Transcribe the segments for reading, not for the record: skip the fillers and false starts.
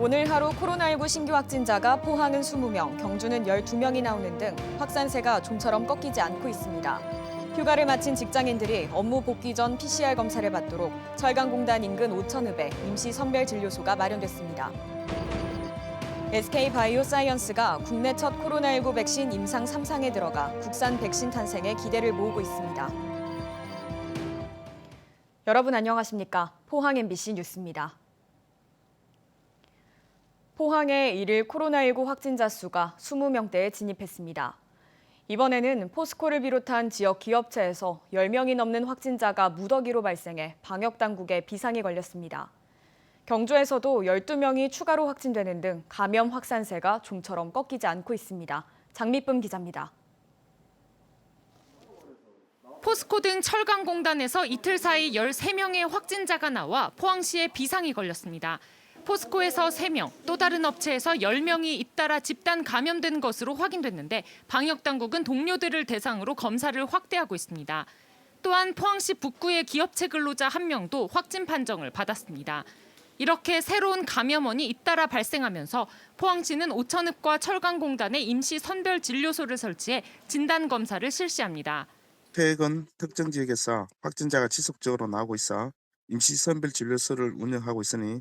오늘 하루 코로나19 신규 확진자가 포항은 20명, 경주는 12명이 나오는 등 확산세가 좀처럼 꺾이지 않고 있습니다. 휴가를 마친 직장인들이 업무 복귀 전 PCR 검사를 받도록 철강공단 인근 오천읍에 임시 선별진료소가 마련됐습니다. SK바이오사이언스가 국내 첫 코로나19 백신 임상 3상에 들어가 국산 백신 탄생에 기대를 모으고 있습니다. 여러분 안녕하십니까? 포항 MBC 뉴스입니다. 포항의 일일 코로나19 확진자 수가 20명대에 진입했습니다. 이번에는 포스코를 비롯한 지역 기업체에서 10명이 넘는 확진자가 무더기로 발생해 방역당국에 비상이 걸렸습니다. 경주에서도 12명이 추가로 확진되는 등 감염 확산세가 좀처럼 꺾이지 않고 있습니다. 장미쁨 기자입니다. 포스코 등 철강공단에서 이틀 사이 13명의 확진자가 나와 포항시에 비상이 걸렸습니다. 포스코에서 3명, 또 다른 업체에서 10명이 잇따라 집단 감염된 것으로 확인됐는데 방역당국은 동료들을 대상으로 검사를 확대하고 있습니다. 또한 포항시 북구의 기업체 근로자 1명도 확진 판정을 받았습니다. 이렇게 새로운 감염원이 잇따라 발생하면서 포항시는 오천읍과 철강공단에 임시 선별진료소를 설치해 진단검사를 실시합니다. 최근 특정 지역에서 확진자가 지속적으로 나오고 있어 임시 선별진료소를 운영하고 있으니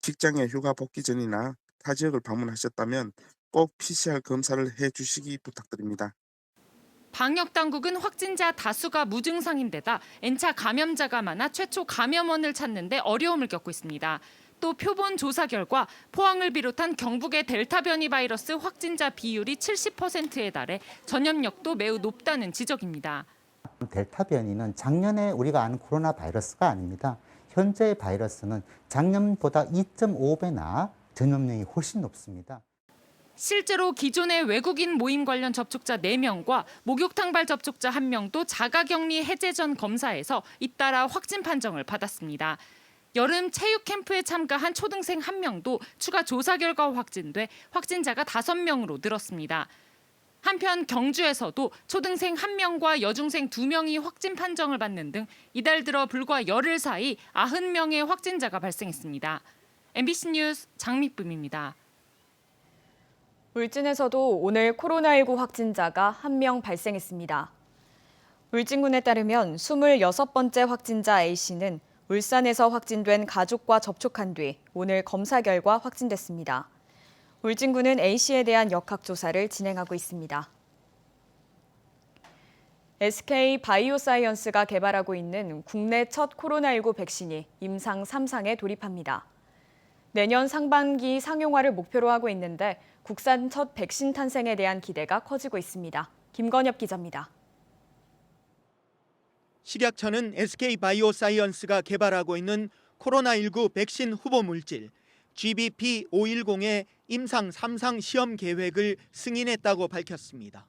직장에 휴가 복귀 전이나 타 지역을 방문하셨다면 꼭 PCR 검사를 해주시기 부탁드립니다. 방역당국은 확진자 다수가 무증상인데다 N차 감염자가 많아 최초 감염원을 찾는 데 어려움을 겪고 있습니다. 또 표본 조사 결과 포항을 비롯한 경북의 델타 변이 바이러스 확진자 비율이 70%에 달해 전염력도 매우 높다는 지적입니다. 델타 변이는 작년에 우리가 아는 코로나 바이러스가 아닙니다. 현재의 바이러스는 작년보다 2.5배나 전염력이 훨씬 높습니다. 실제로 기존의 외국인 모임 관련 접촉자 4명과 목욕탕발 접촉자 1명도 자가격리 해제 전 검사에서 잇따라 확진 판정을 받았습니다. 여름 체육 캠프에 참가한 초등생 1명도 추가 조사 결과 확진돼 확진자가 5명으로 늘었습니다. 한편 경주에서도 초등생 1명과 여중생 2명이 확진 판정을 받는 등 이달 들어 불과 열흘 사이 90명의 확진자가 발생했습니다. MBC 뉴스 장미쁨입니다. 울진에서도 오늘 코로나19 확진자가 1명 발생했습니다. 울진군에 따르면 26번째 확진자 A씨는 울산에서 확진된 가족과 접촉한 뒤 오늘 검사 결과 확진됐습니다. 울진군은 A씨에 대한 역학조사를 진행하고 있습니다. SK바이오사이언스가 개발하고 있는 국내 첫 코로나19 백신이 임상 3상에 돌입합니다. 내년 상반기 상용화를 목표로 하고 있는데 국산 첫 백신 탄생에 대한 기대가 커지고 있습니다. 김건엽 기자입니다. 식약처는 SK바이오사이언스가 개발하고 있는 코로나19 백신 후보 물질 GBP510의 임상 3상 시험 계획을 승인했다고 밝혔습니다.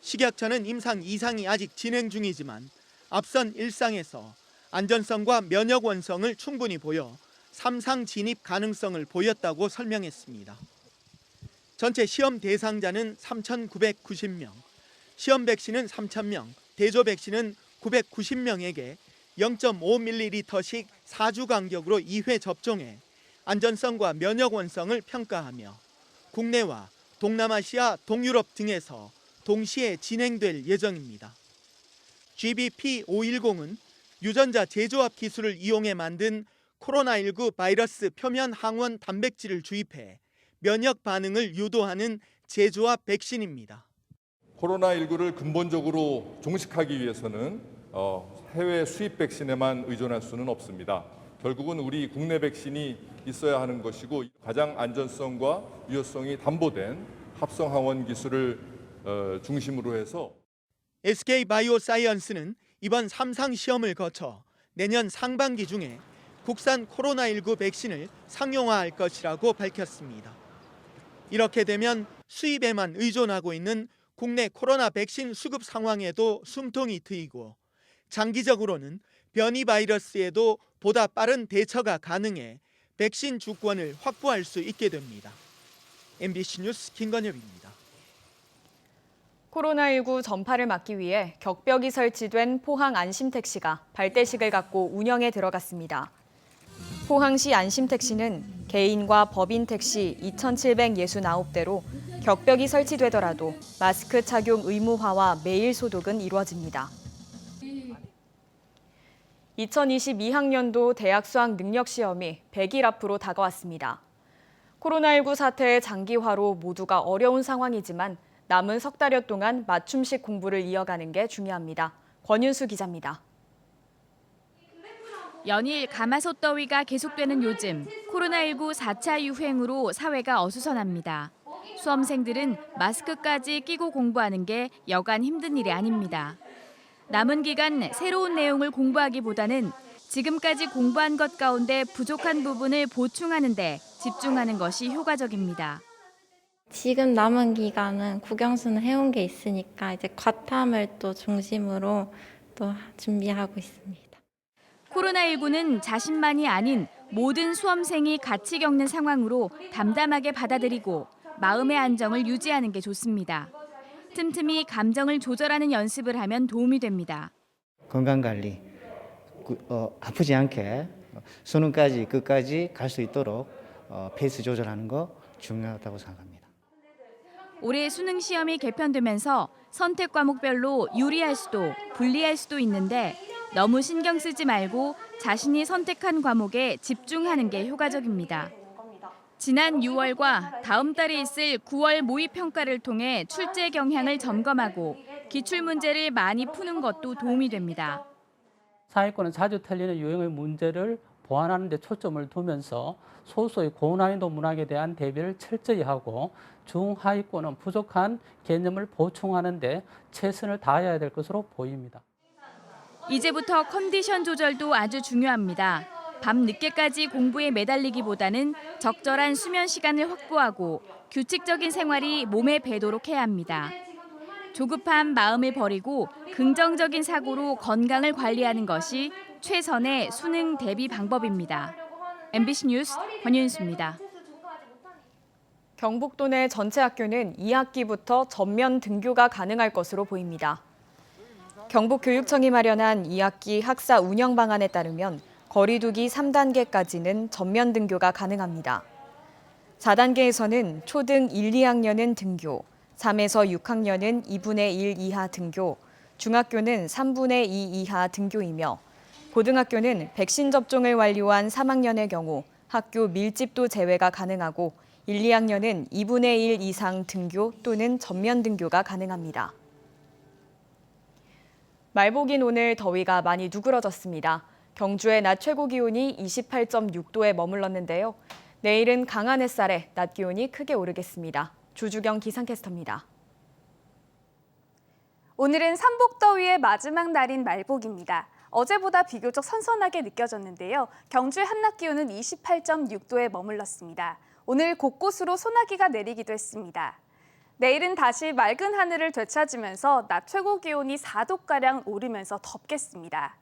식약처는 임상 2상이 아직 진행 중이지만 앞선 1상에서 안전성과 면역 원성을 충분히 보여 3상 진입 가능성을 보였다고 설명했습니다. 전체 시험 대상자는 3,990명, 시험 백신은 3,000명, 대조 백신은 990명에게 0.5ml씩 4주 간격으로 2회 접종해 안전성과 면역 원성을 평가하며 국내와 동남아시아, 동유럽 등에서 동시에 진행될 예정입니다. GBP510은 유전자 제조합 기술을 이용해 만든 코로나19 바이러스 표면 항원 단백질을 주입해 면역 반응을 유도하는 제조합 백신입니다. 코로나19를 근본적으로 종식하기 위해서는 해외 수입 백신에만 의존할 수는 없습니다. 결국은 우리 국내 백신이 있어야 하는 것이고 가장 안전성과 유효성이 담보된 합성 항원 기술을 중심으로 해서 SK바이오사이언스는 이번 3상 시험을 거쳐 내년 상반기 중에 국산 코로나19 백신을 상용화할 것이라고 밝혔습니다. 이렇게 되면 수입에만 의존하고 있는 국내 코로나 백신 수급 상황에도 숨통이 트이고 장기적으로는 변이 바이러스에도 보다 빠른 대처가 가능해 백신 주권을 확보할 수 있게 됩니다. MBC 뉴스 김건엽입니다. 코로나19 전파를 막기 위해 격벽이 설치된 포항 안심택시가 발대식을 갖고 운영에 들어갔습니다. 포항시 안심택시는 개인과 법인 택시 2,769대로 격벽이 설치되더라도 마스크 착용 의무화와 매일 소독은 이루어집니다. 2022학년도 대학 수학 능력 시험이 100일 앞으로 다가왔습니다. 코로나19 사태의 장기화로 모두가 어려운 상황이지만 남은 석 달여 동안 맞춤식 공부를 이어가는 게 중요합니다. 권윤수 기자입니다. 연일 가마솥 더위가 계속되는 요즘 코로나19 4차 유행으로 사회가 어수선합니다. 수험생들은 마스크까지 끼고 공부하는 게 여간 힘든 일이 아닙니다. 남은 기간 새로운 내용을 공부하기보다는 지금까지 공부한 것 가운데 부족한 부분을 보충하는 데 집중하는 것이 효과적입니다. 지금 남은 기간은 국영수는 해온 게 있으니까 이제 과탐을 또 중심으로 또 준비하고 있습니다. 코로나19는 자신만이 아닌 모든 수험생이 같이 겪는 상황으로 담담하게 받아들이고 마음의 안정을 유지하는 게 좋습니다. 틈틈이 감정을 조절하는 연습을 하면 도움이 됩니다. 건강관리, 아프지 않게 수능까지 끝까지 갈 수 있도록 페이스 조절하는 거 중요하다고 생각합니다. 올해 수능 시험이 개편되면서 선택 과목별로 유리할 수도 불리할 수도 있는데 너무 신경 쓰지 말고 자신이 선택한 과목에 집중하는 게 효과적입니다. 지난 6월과 다음 달에 있을 9월 모의평가를 통해 출제 경향을 점검하고 기출문제를 많이 푸는 것도 도움이 됩니다. 상위권은 자주 틀리는 유형의 문제를 보완하는 데 초점을 두면서 소수의 고난이도 문항에 대한 대비를 철저히 하고 중하위권은 부족한 개념을 보충하는 데 최선을 다해야 될 것으로 보입니다. 이제부터 컨디션 조절도 아주 중요합니다. 밤 늦게까지 공부에 매달리기보다는 적절한 수면 시간을 확보하고 규칙적인 생활이 몸에 배도록 해야 합니다. 조급한 마음을 버리고 긍정적인 사고로 건강을 관리하는 것이 최선의 수능 대비 방법입니다. MBC 뉴스 권윤수입니다. 경북도 내 전체 학교는 2학기부터 전면 등교가 가능할 것으로 보입니다. 경북교육청이 마련한 2학기 학사 운영 방안에 따르면 거리두기 3단계까지는 전면 등교가 가능합니다. 4단계에서는 초등 1, 2학년은 등교, 3에서 6학년은 2분의 1 이하 등교, 중학교는 3분의 2 이하 등교이며 고등학교는 백신 접종을 완료한 3학년의 경우 학교 밀집도 제외가 가능하고 1, 2학년은 2분의 1 이상 등교 또는 전면 등교가 가능합니다. 말복인 오늘 더위가 많이 누그러졌습니다. 경주의 낮 최고 기온이 28.6도에 머물렀는데요. 내일은 강한 햇살에 낮 기온이 크게 오르겠습니다. 주주경 기상캐스터입니다. 오늘은 삼복더위의 마지막 날인 말복입니다. 어제보다 비교적 선선하게 느껴졌는데요. 경주의 한낮 기온은 28.6도에 머물렀습니다. 오늘 곳곳으로 소나기가 내리기도 했습니다. 내일은 다시 맑은 하늘을 되찾으면서 낮 최고 기온이 4도가량 오르면서 덥겠습니다.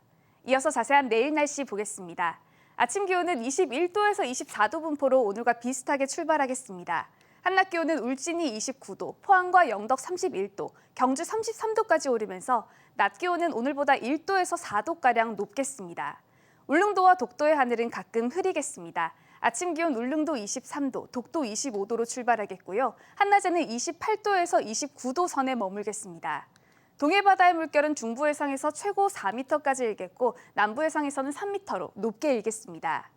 이어서 자세한 내일 날씨 보겠습니다. 아침 기온은 21도에서 24도 분포로 오늘과 비슷하게 출발하겠습니다. 한낮 기온은 울진이 29도, 포항과 영덕 31도, 경주 33도까지 오르면서 낮 기온은 오늘보다 1도에서 4도가량 높겠습니다. 울릉도와 독도의 하늘은 가끔 흐리겠습니다. 아침 기온 울릉도 23도, 독도 25도로 출발하겠고요. 한낮에는 28도에서 29도 선에 머물겠습니다. 동해바다의 물결은 중부 해상에서 최고 4m까지 일겠고 남부 해상에서는 3m로 높게 일겠습니다.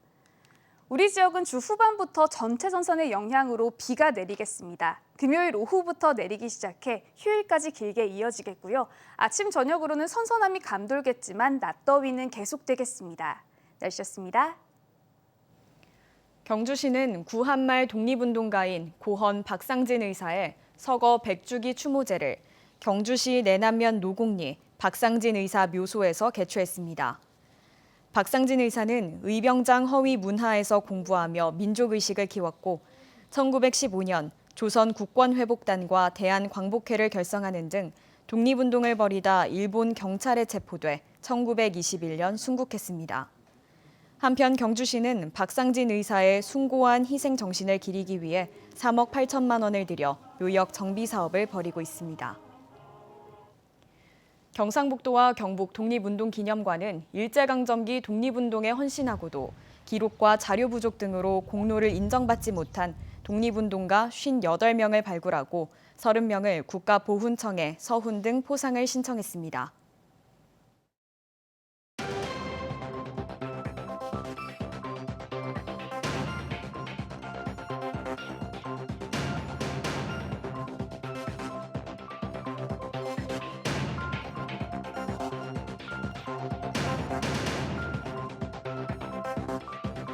우리 지역은 주 후반부터 전체 전선의 영향으로 비가 내리겠습니다. 금요일 오후부터 내리기 시작해 휴일까지 길게 이어지겠고요. 아침 저녁으로는 선선함이 감돌겠지만 낮더위는 계속되겠습니다. 날씨였습니다. 경주시는 구한말 독립운동가인 고헌 박상진 의사의 서거 100주기 추모제를 경주시 내남면 노곡리 박상진 의사 묘소에서 개최했습니다. 박상진 의사는 의병장 허위 문화에서 공부하며 민족의식을 키웠고 1915년 조선 국권회복단과 대한광복회를 결성하는 등 독립운동을 벌이다 일본 경찰에 체포돼 1921년 순국했습니다. 한편 경주시는 박상진 의사의 숭고한 희생 정신을 기리기 위해 3억 8천만 원을 들여 묘역 정비 사업을 벌이고 있습니다. 경상북도와 경북 독립운동기념관은 일제강점기 독립운동에 헌신하고도 기록과 자료 부족 등으로 공로를 인정받지 못한 독립운동가 58명을 발굴하고 30명을 국가보훈청에 서훈 등 포상을 신청했습니다.